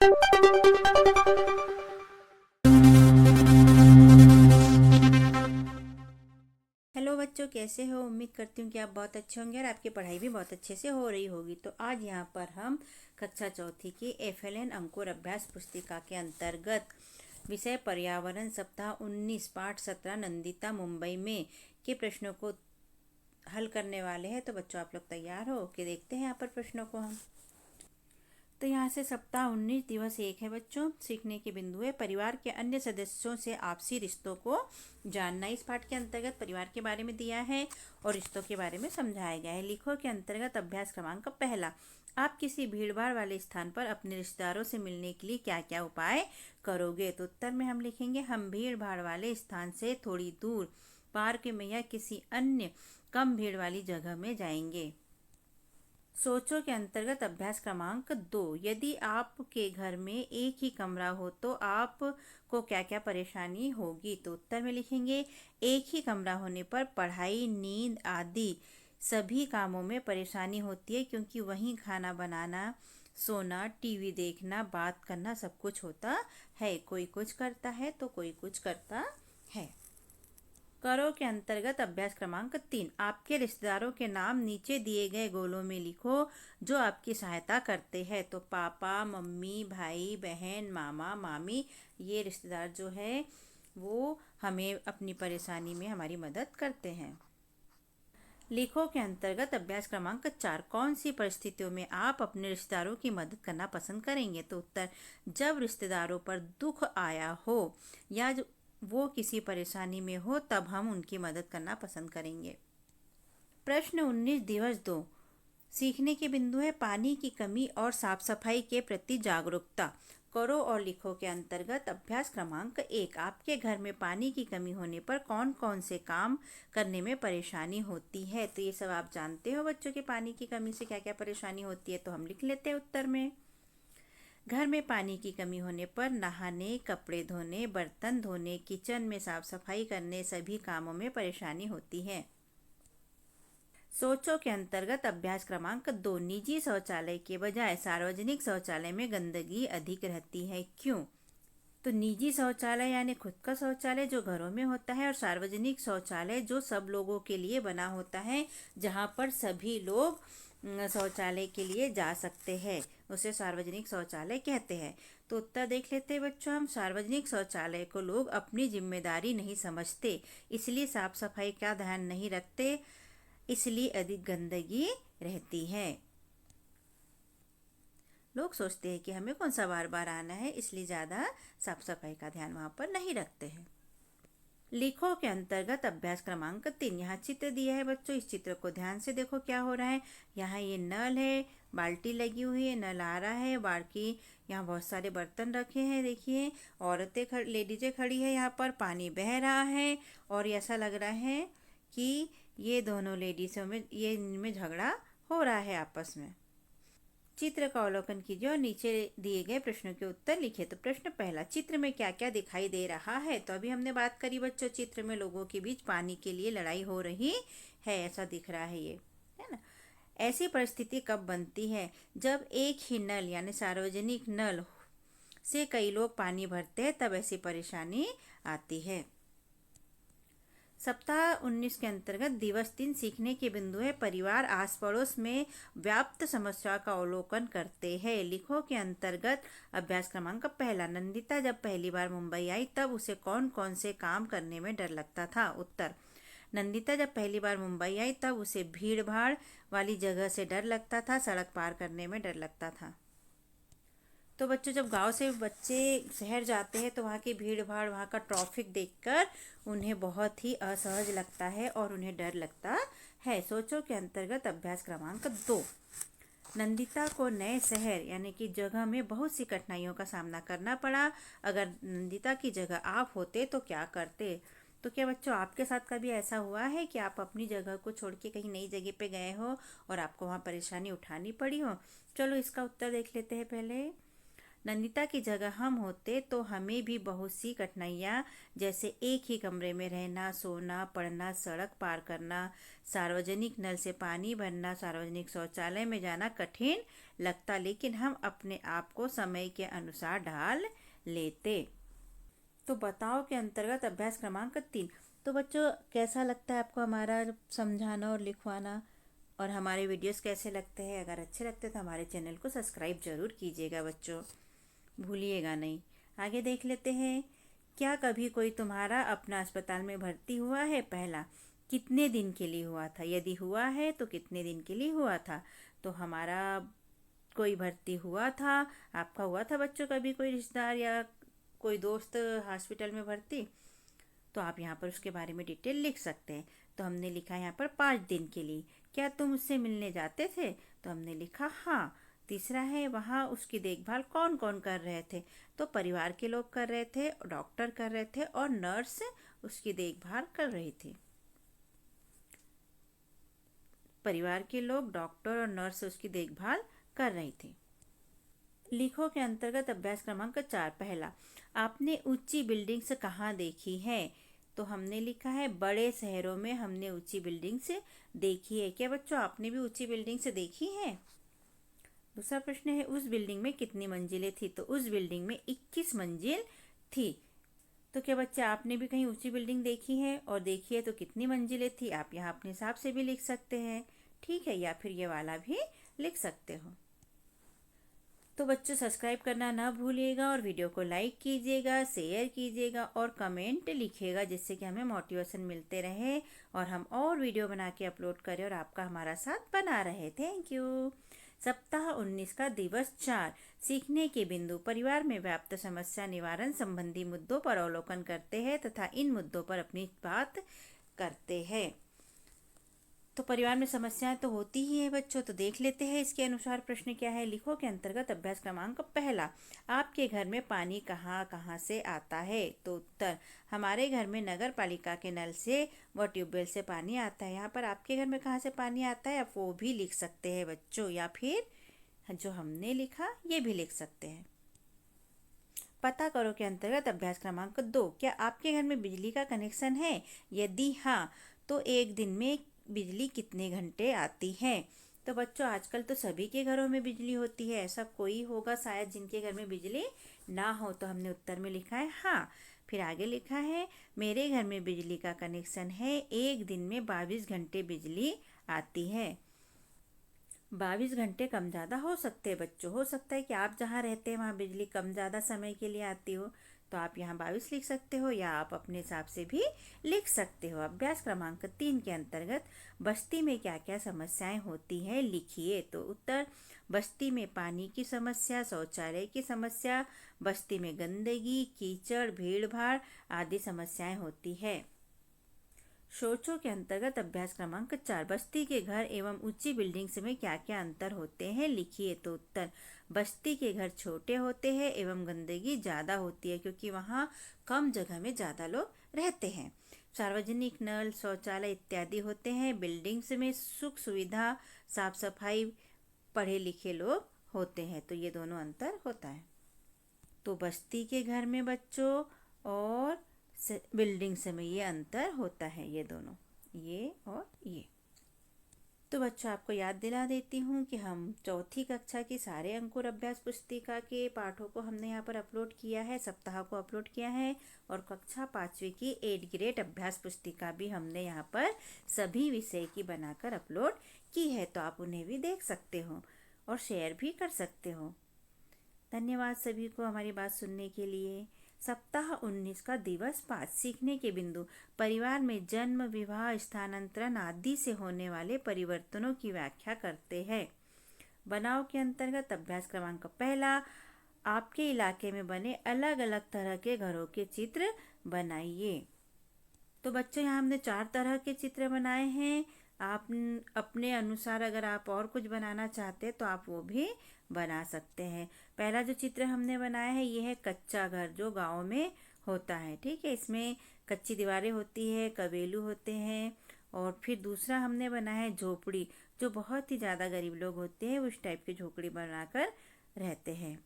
Hello बच्चों, कैसे हो? उम्मीद करती हूँ कि आप बहुत अच्छे होंगे और आपकी पढ़ाई भी बहुत अच्छे से हो रही होगी। तो आज यहाँ पर हम कक्षा चौथी की FLN अंकुर अभ्यास पुस्तिका के अंतर्गत विषय पर्यावरण सप्ताह 19 पाठ 17 नंदिता मुंबई में के प्रश्नों को हल करने वाले हैं। तो बच्चों, आप लोग तैयार हो कि देखते हैं यहाँ पर प्रश्नों को हम। तो यहाँ से सप्ताह 19 दिवस 1 है बच्चों। सीखने के बिंदु है परिवार के अन्य सदस्यों से आपसी रिश्तों को जानना। इस पाठ के अंतर्गत परिवार के बारे में दिया है और रिश्तों के बारे में समझाया गया है। लिखो के अंतर्गत अभ्यास क्रमांक पहला, आप किसी भीड़भाड़ वाले स्थान पर अपने रिश्तेदारों से मिलने के लिए क्या क्या उपाय करोगे? तो उत्तर में हम लिखेंगे, हम भीड़ भाड़ वाले स्थान से थोड़ी दूर पार्क में या किसी अन्य कम भीड़ वाली जगह में जाएंगे। सोचो के अंतर्गत अभ्यास क्रमांक 2, यदि आपके घर में एक ही कमरा हो तो आपको क्या क्या परेशानी होगी? तो उत्तर में लिखेंगे, एक ही कमरा होने पर पढ़ाई, नींद आदि सभी कामों में परेशानी होती है, क्योंकि वहीं खाना बनाना, सोना, टीवी देखना, बात करना सब कुछ होता है। कोई कुछ करता है तो कोई कुछ करता है। करो के अंतर्गत अभ्यास क्रमांक 3, आपके रिश्तेदारों के नाम नीचे दिए गए गोलों में लिखो जो आपकी सहायता करते हैं। तो पापा, मम्मी, भाई, बहन, मामा, मामी, ये रिश्तेदार जो है वो हमें अपनी परेशानी में हमारी मदद करते हैं। लिखो के अंतर्गत अभ्यास क्रमांक 4, कौन सी परिस्थितियों में आप अपने रिश्तेदारों की मदद करना पसंद करेंगे? तो उत्तर, जब रिश्तेदारों पर दुख आया हो या वो किसी परेशानी में हो तब हम उनकी मदद करना पसंद करेंगे। प्रश्न 19 दिवस 2, सीखने के बिंदु है पानी की कमी और साफ सफाई के प्रति जागरूकता। करो और लिखो के अंतर्गत अभ्यास क्रमांक 1, आपके घर में पानी की कमी होने पर कौन कौन से काम करने में परेशानी होती है? तो ये सब आप जानते हो बच्चों के पानी की कमी से क्या क्या परेशानी होती है। तो हम लिख लेते हैं उत्तर में, घर में पानी की कमी होने पर नहाने, कपड़े धोने, बर्तन धोने, किचन में साफ सफाई करने सभी कामों में परेशानी होती है। सोचो के अंतर्गत अभ्यास क्रमांक 2, निजी शौचालय के बजाय सार्वजनिक शौचालय में गंदगी अधिक रहती है, क्यों? तो निजी शौचालय यानी खुद का शौचालय जो घरों में होता है, और सार्वजनिक शौचालय जो सब लोगों के लिए बना होता है, जहाँ पर सभी लोग शौचालय के लिए जा सकते हैं, उसे सार्वजनिक शौचालय कहते हैं। तो उत्तर देख लेते हैं बच्चों हम, सार्वजनिक शौचालय को लोग अपनी जिम्मेदारी नहीं समझते, इसलिए साफ सफाई का ध्यान नहीं रखते, इसलिए अधिक गंदगी रहती है। लोग सोचते हैं कि हमें कौन सा बार बार आना है, इसलिए ज़्यादा साफ सफाई का ध्यान वहाँ पर नहीं रखते हैं। लिखो के अंतर्गत अभ्यास क्रमांक 3, यहाँ चित्र दिया है बच्चों, इस चित्र को ध्यान से देखो क्या हो रहा है। यहाँ ये नल है, बाल्टी लगी हुई है, नल आ रहा है, बाल्टी, यहाँ बहुत सारे बर्तन रखे हैं, देखिए औरतें लेडीजें खड़ी है, यहाँ पर पानी बह रहा है और ऐसा लग रहा है कि ये दोनों लेडीज़ों में ये इनमें झगड़ा हो रहा है आपस में। चित्र का अवलोकन कीजिए और नीचे दिए गए प्रश्नों के उत्तर लिखिए। तो प्रश्न पहला, चित्र में क्या क्या दिखाई दे रहा है? तो अभी हमने बात करी बच्चों, चित्र में लोगों के बीच पानी के लिए लड़ाई हो रही है, ऐसा दिख रहा है, है ना। ऐसी परिस्थिति कब बनती है? जब एक ही नल यानी सार्वजनिक नल से कई लोग पानी भरते हैं, तब ऐसी परेशानी आती है। सप्ताह 19 के अंतर्गत दिवस 3, सीखने के बिंदु है परिवार आस पड़ोस में व्याप्त समस्या का अवलोकन करते हैं। लिखो के अंतर्गत अभ्यास क्रमांक पहला, नंदिता जब पहली बार मुंबई आई तब उसे कौन कौन से काम करने में डर लगता था? उत्तर, नंदिता जब पहली बार मुंबई आई तब उसे भीड़ भाड़ वाली जगह से डर लगता था, सड़क पार करने में डर लगता था। तो बच्चों, जब गांव से बच्चे शहर जाते हैं तो वहाँ की भीड़ भाड़, वहाँ का ट्रैफिक देखकर उन्हें बहुत ही असहज लगता है और उन्हें डर लगता है। सोचो के अंतर्गत अभ्यास क्रमांक 2, नंदिता को नए शहर यानी कि जगह में बहुत सी कठिनाइयों का सामना करना पड़ा। अगर नंदिता की जगह आप होते तो क्या करते? तो क्या बच्चों, आपके साथ कभी ऐसा हुआ है कि आप अपनी जगह को छोड़ के कहीं नई जगह पे गए हो और आपको वहाँ परेशानी उठानी पड़ी हो? चलो इसका उत्तर देख लेते हैं पहले। नंदिता की जगह हम होते तो हमें भी बहुत सी कठिनाइयाँ, जैसे एक ही कमरे में रहना, सोना, पढ़ना, सड़क पार करना, सार्वजनिक नल से पानी भरना, सार्वजनिक शौचालय में जाना कठिन लगता, लेकिन हम अपने आप को समय के अनुसार ढाल लेते। तो बताओ के अंतर्गत अभ्यास क्रमांक 3। तो बच्चों, कैसा लगता है आपको हमारा समझाना और लिखवाना, और हमारे वीडियोस कैसे लगते हैं? अगर अच्छे लगते तो हमारे चैनल को सब्सक्राइब जरूर कीजिएगा बच्चों, भूलिएगा नहीं। आगे देख लेते हैं। क्या कभी कोई तुम्हारा अपना अस्पताल में भर्ती हुआ है? पहला, कितने दिन के लिए हुआ था? यदि हुआ है तो कितने दिन के लिए हुआ था? तो हमारा कोई भर्ती हुआ था, आपका हुआ था बच्चों कभी कोई रिश्तेदार या कोई दोस्त हॉस्पिटल में भर्ती? तो आप यहाँ पर उसके बारे में डिटेल लिख सकते हैं। तो हमने लिखा यहाँ पर 5 दिन के लिए। क्या तुम उससे मिलने जाते थे? तो हमने लिखा हाँ। तीसरा है, वहाँ उसकी देखभाल कौन कौन कर रहे थे? तो परिवार के लोग कर रहे थे, डॉक्टर कर रहे थे और नर्स उसकी देखभाल कर रही थी। परिवार के लोग, डॉक्टर और नर्स उसकी देखभाल कर रही थी। लिखो के अंतर्गत अभ्यास क्रमांक 4। पहला, आपने ऊंची बिल्डिंग्स कहाँ देखी है? तो हमने लिखा है बड़े शहरों में हमने ऊंची बिल्डिंग्स देखी है। क्या बच्चों, आपने भी ऊंची बिल्डिंग्स देखी है? दूसरा प्रश्न है, उस बिल्डिंग में कितनी मंजिलें थी? तो उस बिल्डिंग में 21 मंजिल थी। तो क्या बच्चे, आपने भी कहीं ऊंची बिल्डिंग देखी है, और देखी है तो कितनी मंजिलें थी? आप यहाँ अपने हिसाब से भी लिख सकते हैं, ठीक है, या फिर ये वाला भी लिख सकते हो। तो बच्चों, सब्सक्राइब करना ना भूलिएगा और वीडियो को लाइक कीजिएगा, शेयर कीजिएगा और कमेंट लिखिएगा, जिससे कि हमें मोटिवेशन मिलते रहे और हम और वीडियो बना के अपलोड करें और आपका हमारा साथ बना रहे। Thank you. सप्ताह 19 का दिवस 4, सीखने के बिंदु। परिवार में व्याप्त समस्या निवारण संबंधी मुद्दों पर अवलोकन करते हैं तथा इन मुद्दों पर अपनी बात करते हैं। तो परिवार में समस्याएं तो होती ही है बच्चों, तो देख लेते हैं इसके अनुसार प्रश्न क्या है। लिखो के अंतर्गत अभ्यास क्रमांक पहला, आपके घर में पानी कहाँ कहाँ से आता है? तो उत्तर, हमारे घर में नगर पालिका के नल से व ट्यूबवेल से पानी आता है। यहाँ पर आपके घर में कहाँ से पानी आता है आप वो भी लिख सकते हैं बच्चों, या फिर जो हमने लिखा ये भी लिख सकते हैं। पता करो के अंतर्गत अभ्यास क्रमांक 2, क्या आपके घर में बिजली का कनेक्शन है? यदि हाँ, तो एक दिन में बिजली कितने घंटे आती है? तो बच्चों, आजकल तो सभी के घरों में बिजली होती है, ऐसा कोई होगा शायद जिनके घर में बिजली ना हो। तो हमने उत्तर में लिखा है हाँ। फिर आगे लिखा है, मेरे घर में बिजली का कनेक्शन है, एक दिन में 22 घंटे बिजली आती है। 22 घंटे कम ज़्यादा हो सकते हैं बच्चों, हो सकता है कि आप जहाँ रहते हैं वहाँ बिजली कम ज़्यादा समय के लिए आती हो, तो आप यहाँ 22 लिख सकते हो, या आप अपने हिसाब से भी लिख सकते हो। अभ्यास क्रमांक 3 के अंतर्गत बस्ती में क्या क्या समस्याएं होती हैं लिखिए। तो उत्तर, बस्ती में पानी की समस्या, शौचालय की समस्या, बस्ती में गंदगी, कीचड़, भीड़ भाड़ आदि समस्याएं होती है। सोचो के अंतर्गत अभ्यास क्रमांक 4, बस्ती के घर एवं ऊंची बिल्डिंग्स में क्या क्या अंतर होते हैं लिखिए। तो उत्तर, बस्ती के घर छोटे होते हैं एवं गंदगी ज़्यादा होती है, क्योंकि वहाँ कम जगह में ज़्यादा लोग रहते हैं। सार्वजनिक नल, शौचालय इत्यादि होते हैं। बिल्डिंग्स में सुख सुविधा, साफ सफाई, पढ़े लिखे लोग होते हैं। तो ये दोनों अंतर होता है। तो बस्ती के घर में बच्चों और बिल्डिंग्स में ये अंतर होता है, ये दोनों, ये और ये। तो बच्चों, आपको याद दिला देती हूँ कि हम चौथी कक्षा की सारे अंकुर अभ्यास पुस्तिका के पाठों को हमने यहाँ पर अपलोड किया है, सप्ताह को अपलोड किया है, और कक्षा 5वीं की 8 ग्रेड अभ्यास पुस्तिका भी हमने यहाँ पर सभी विषय की बनाकर अपलोड की है। तो आप उन्हें भी देख सकते हो और शेयर भी कर सकते हो। धन्यवाद सभी को हमारी बात सुनने के लिए। सप्ताह 19 का दिवस 5, सीखने के बिंदु। परिवार में जन्म, विवाह, स्थानांतरण आदि से होने वाले परिवर्तनों की व्याख्या करते हैं। बनाओ के अंतर्गत अभ्यास क्रमांक पहला, आपके इलाके में बने अलग अलग तरह के घरों के चित्र बनाइए। तो बच्चों, यहाँ हमने 4 तरह के चित्र बनाए हैं। आप अपने अनुसार अगर आप और कुछ बनाना चाहते हैं तो आप वो भी बना सकते हैं। पहला जो चित्र हमने बनाया है ये है कच्चा घर, जो गाँव में होता है, ठीक है। इसमें कच्ची दीवारें होती है, कबेलू होते हैं। और फिर दूसरा हमने बनाया है झोपड़ी, जो बहुत ही ज़्यादा गरीब लोग होते हैं उस टाइप की झोपड़ी बनाकर रहते हैं।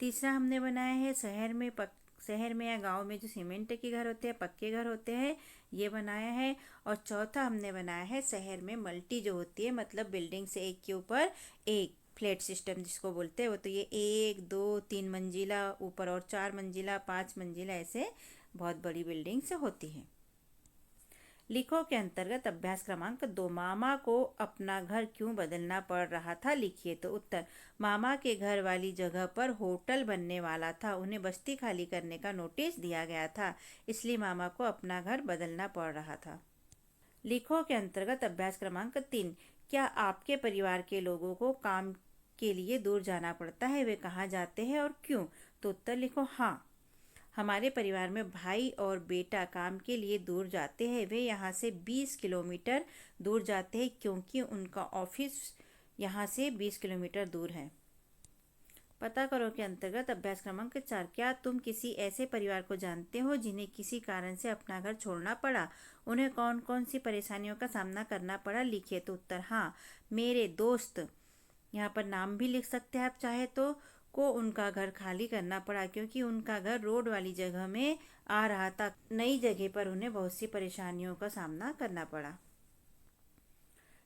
तीसरा हमने बनाया है शहर में या गांव में जो सीमेंट के घर होते हैं, पक्के घर होते हैं, ये बनाया है। और चौथा हमने बनाया है शहर में मल्टी जो होती है, मतलब बिल्डिंग से एक के ऊपर एक फ्लैट सिस्टम जिसको बोलते हैं, वो तो ये 1 2 3 मंजिला ऊपर और 4 मंजिला 5 मंजिला ऐसे बहुत बड़ी बिल्डिंग से होती है। लिखो के अंतर्गत अभ्यास क्रमांक 2, मामा को अपना घर क्यों बदलना पड़ रहा था, लिखिए। तो उत्तर, मामा के घर वाली जगह पर होटल बनने वाला था, उन्हें बस्ती खाली करने का नोटिस दिया गया था, इसलिए मामा को अपना घर बदलना पड़ रहा था। लिखो के अंतर्गत अभ्यास क्रमांक 3, क्या आपके परिवार के लोगों को काम के लिए दूर जाना पड़ता है, वे कहाँ जाते हैं और क्यों। तो उत्तर लिखो, हाँ, हमारे परिवार में भाई और बेटा काम के लिए दूर जाते हैं। वे यहाँ से 20 किलोमीटर दूर जाते हैं क्योंकि उनका ऑफिस यहाँ से 20 किलोमीटर दूर है। पता करो के अंतर्गत अभ्यास क्रमांक 4, क्या तुम किसी ऐसे परिवार को जानते हो जिन्हें किसी कारण से अपना घर छोड़ना पड़ा, उन्हें कौन कौन सी परेशानियों का सामना करना पड़ा, लिखिए। तो उत्तर, हाँ, मेरे दोस्त, यहाँ पर नाम भी लिख सकते हैं आप चाहे तो, को उनका घर खाली करना पड़ा क्योंकि उनका घर रोड वाली जगह में आ रहा था। नई जगह पर उन्हें बहुत सी परेशानियों का सामना करना पड़ा।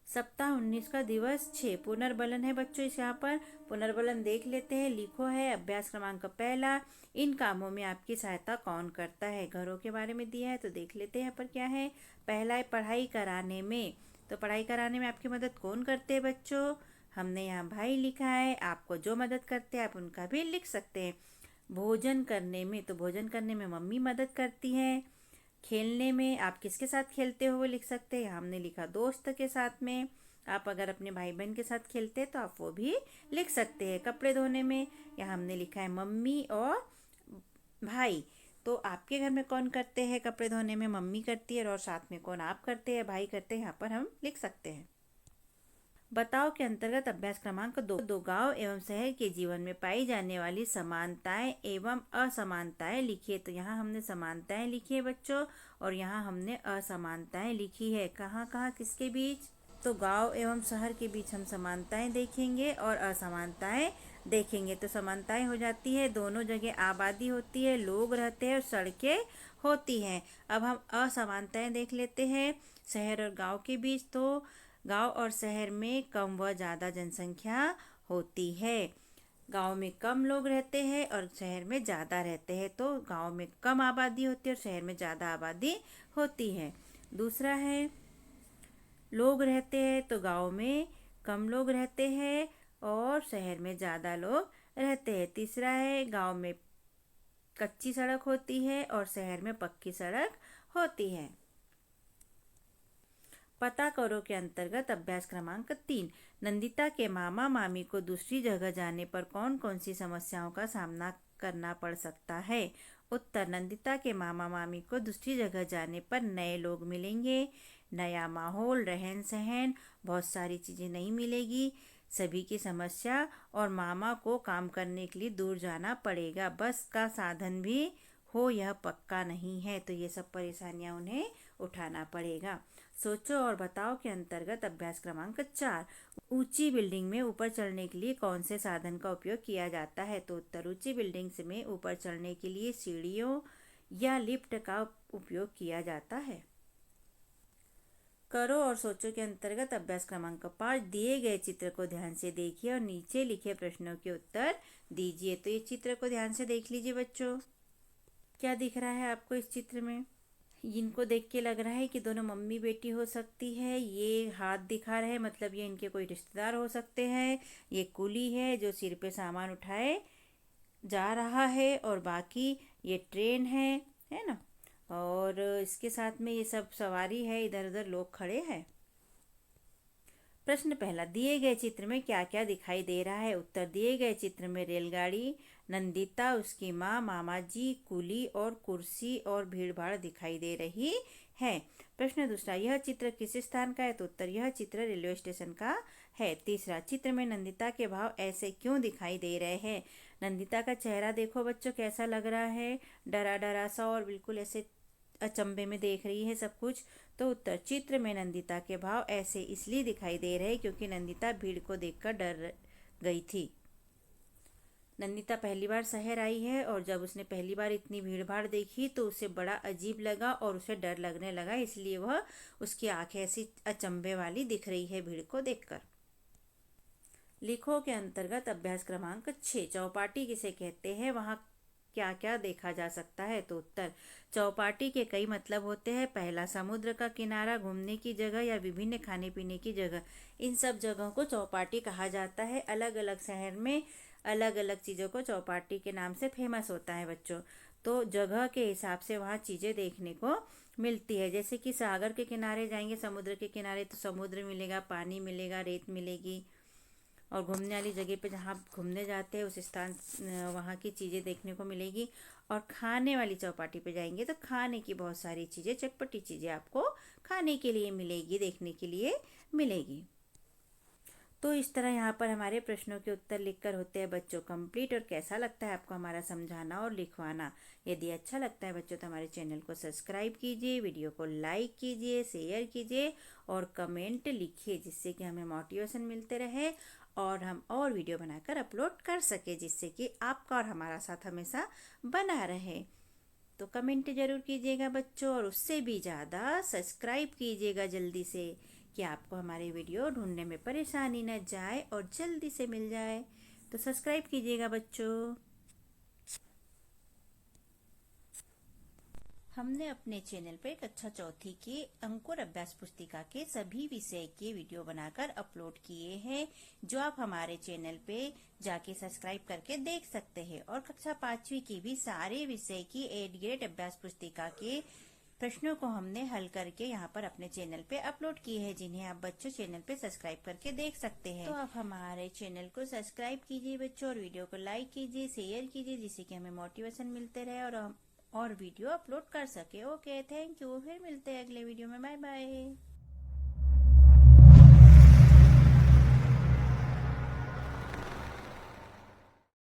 सप्ताह 19 का दिवस 6 पुनर्बलन है बच्चों। इस यहाँ पर पुनर्बलन देख लेते हैं। लिखो है अभ्यास क्रमांक 1, इन कामों में आपकी सहायता कौन करता है। घरों के बारे में दिया है तो देख लेते हैं यहाँ पर क्या है। पहला है पढ़ाई कराने में, तो पढ़ाई कराने में आपकी मदद कौन करते हैं बच्चों। हमने यहाँ भाई लिखा है, आपको जो मदद करते हैं आप उनका भी लिख सकते हैं। भोजन करने में, तो भोजन करने में मम्मी मदद करती है। खेलने में आप किसके साथ खेलते हो वो लिख सकते हैं। हमने लिखा दोस्त के साथ में, आप अगर अपने भाई बहन के साथ खेलते हैं तो आप वो भी लिख सकते हैं। कपड़े धोने में यहाँ हमने लिखा है मम्मी और भाई, तो आपके घर में कौन करते हैं कपड़े धोने में, मम्मी करती है, और साथ में कौन आप करते हैं, भाई करते हैं, यहाँ पर हम लिख सकते हैं। बताओ के अंतर्गत अभ्यास क्रमांक 2, गांव एवं शहर के जीवन में पाई जाने वाली समानताएं एवं असमानताएं लिखिए। तो यहाँ हमने समानताएं लिखी है बच्चों, और यहाँ हमने असमानताएं लिखी है। कहाँ कहाँ किसके बीच, तो गांव एवं शहर के बीच हम समानताएं देखेंगे और असमानताएं देखेंगे। तो समानताएं हो जाती है, दोनों जगह आबादी होती है, लोग रहते हैं और सड़कें होती हैं। अब हम असमानताएं देख लेते हैं शहर और गाँव के बीच। तो गांव और शहर में कम व ज़्यादा जनसंख्या होती है। गांव में कम लोग रहते हैं और शहर में ज़्यादा रहते हैं। तो गांव में कम आबादी होती है और शहर में ज़्यादा आबादी होती है। दूसरा है लोग रहते हैं, तो गांव में कम लोग रहते हैं और शहर में ज़्यादा लोग रहते हैं। तीसरा है गांव में कच्ची सड़क होती है और शहर में पक्की सड़क होती है। पता करो के अंतर्गत अभ्यास क्रमांक 3, नंदिता के मामा मामी को दूसरी जगह जाने पर कौन कौन सी समस्याओं का सामना करना पड़ सकता है। उत्तर, नंदिता के मामा मामी को दूसरी जगह जाने पर नए लोग मिलेंगे, नया माहौल, रहन सहन, बहुत सारी चीज़ें नहीं मिलेगी, सभी की समस्या, और मामा को काम करने के लिए दूर जाना पड़ेगा। बस का साधन भी हो यह पक्का नहीं है, तो ये सब परेशानियां उन्हें उठाना पड़ेगा। सोचो और बताओ के अंतर्गत अभ्यास क्रमांक 4, ऊंची बिल्डिंग में ऊपर चढ़ने के लिए कौन से साधन का उपयोग किया जाता है। तो उत्तर, ऊंची बिल्डिंग में ऊपर चढ़ने के लिए सीढ़ियों या लिफ्ट का उपयोग किया जाता है। करो और सोचो के अंतर्गत अभ्यास क्रमांक 5, दिए गए चित्र को ध्यान से देखिए और नीचे लिखे प्रश्नों के उत्तर दीजिए। तो ये चित्र को ध्यान से देख लीजिए बच्चों। क्या दिख रहा है आपको इस चित्र में। इनको देख के लग रहा है कि दोनों मम्मी बेटी हो सकती है। ये हाथ दिखा रहे हैं, मतलब ये इनके कोई रिश्तेदार हो सकते हैं। ये कुली है जो सिर पे सामान उठाए जा रहा है, और बाकी ये ट्रेन है ना, और इसके साथ में ये सब सवारी है, इधर उधर लोग खड़े हैं। प्रश्न पहला, दिए गए चित्र में क्या क्या दिखाई दे रहा है। उत्तर, दिए गए चित्र में रेलगाड़ी, नंदिता, उसकी माँ, मामा जी, कुली और कुर्सी और भीड़ भाड़ दिखाई दे रही है। प्रश्न दूसरा, यह चित्र किस स्थान का है। तो उत्तर, यह चित्र रेलवे स्टेशन का है। तीसरा, चित्र में नंदिता के भाव ऐसे क्यों दिखाई दे रहे हैं। नंदिता का चेहरा देखो बच्चों कैसा लग रहा है, डरा डरा सा, और बिल्कुल ऐसे अचंभे में देख रही है सब कुछ। तो उत्तर, चित्र में नंदिता के भाव ऐसे इसलिए दिखाई दे रहे क्योंकि नंदिता भीड़ को देखकर डर गई थी। नंदिता पहली बार शहर आई है और जब उसने पहली बार इतनी भीड़ भाड़ देखी तो उसे बड़ा अजीब लगा और उसे डर लगने लगा, इसलिए वह उसकी आंखें ऐसी अचंभे वाली दिख रही है भीड़ को देखकर। लिखो के अंतर्गत अभ्यास क्रमांक 6, चौपाटी किसे कहते हैं, वहाँ क्या क्या देखा जा सकता है। तो उत्तर, चौपाटी के कई मतलब होते हैं। पहला, समुद्र का किनारा, घूमने की जगह या विभिन्न खाने पीने की जगह, इन सब जगहों को चौपाटी कहा जाता है। अलग अलग शहर में अलग अलग चीज़ों को चौपाटी के नाम से फेमस होता है बच्चों। तो जगह के हिसाब से वहाँ चीज़ें देखने को मिलती है। जैसे कि सागर के किनारे जाएंगे, समुद्र के किनारे, तो समुद्र मिलेगा, पानी मिलेगा, रेत मिलेगी। और घूमने वाली जगह पे जहाँ आप घूमने जाते हैं उस स्थान वहाँ की चीज़ें देखने को मिलेगी। और खाने वाली चौपाटी पे जाएंगे तो खाने की बहुत सारी चीज़ें, चटपटी चीज़ें आपको खाने के लिए मिलेगी, देखने के लिए मिलेगी। तो इस तरह यहाँ पर हमारे प्रश्नों के उत्तर लिखकर होते हैं बच्चों कंप्लीट। और कैसा लगता है आपको हमारा समझाना और लिखवाना? यदि अच्छा लगता है बच्चों तो हमारे चैनल को सब्सक्राइब कीजिए, वीडियो को लाइक कीजिए, शेयर कीजिए और कमेंट लिखिए, जिससे कि हमें मोटिवेशन मिलते रहे और हम और वीडियो बनाकर अपलोड कर सके, जिससे कि आपका और हमारा साथ हमेशा बना रहे। तो कमेंट जरूर कीजिएगा बच्चों, और उससे भी ज़्यादा सब्सक्राइब कीजिएगा जल्दी से, कि आपको हमारे वीडियो ढूंढने में परेशानी न जाए और जल्दी से मिल जाए। तो सब्सक्राइब कीजिएगा बच्चों। हमने अपने चैनल पे कक्षा चौथी के अंकुर अभ्यास पुस्तिका के सभी विषय के वीडियो बनाकर अपलोड किए हैं, जो आप हमारे चैनल पे जाके सब्सक्राइब करके देख सकते हैं। और कक्षा 5वीं की भी सारे विषय की 8 ग्रेड अभ्यास पुस्तिका के प्रश्नों को हमने हल करके यहाँ पर अपने चैनल पे अपलोड किए हैं, जिन्हें आप बच्चों चैनल पे सब्सक्राइब करके देख सकते हैं। तो आप हमारे चैनल को सब्सक्राइब कीजिए बच्चों, और वीडियो को लाइक कीजिए, शेयर कीजिए, जिससे कि हमें मोटिवेशन मिलते रहे और हम और वीडियो अपलोड कर सके। Okay, thank you. फिर मिलते हैं अगले वीडियो में। Bye bye.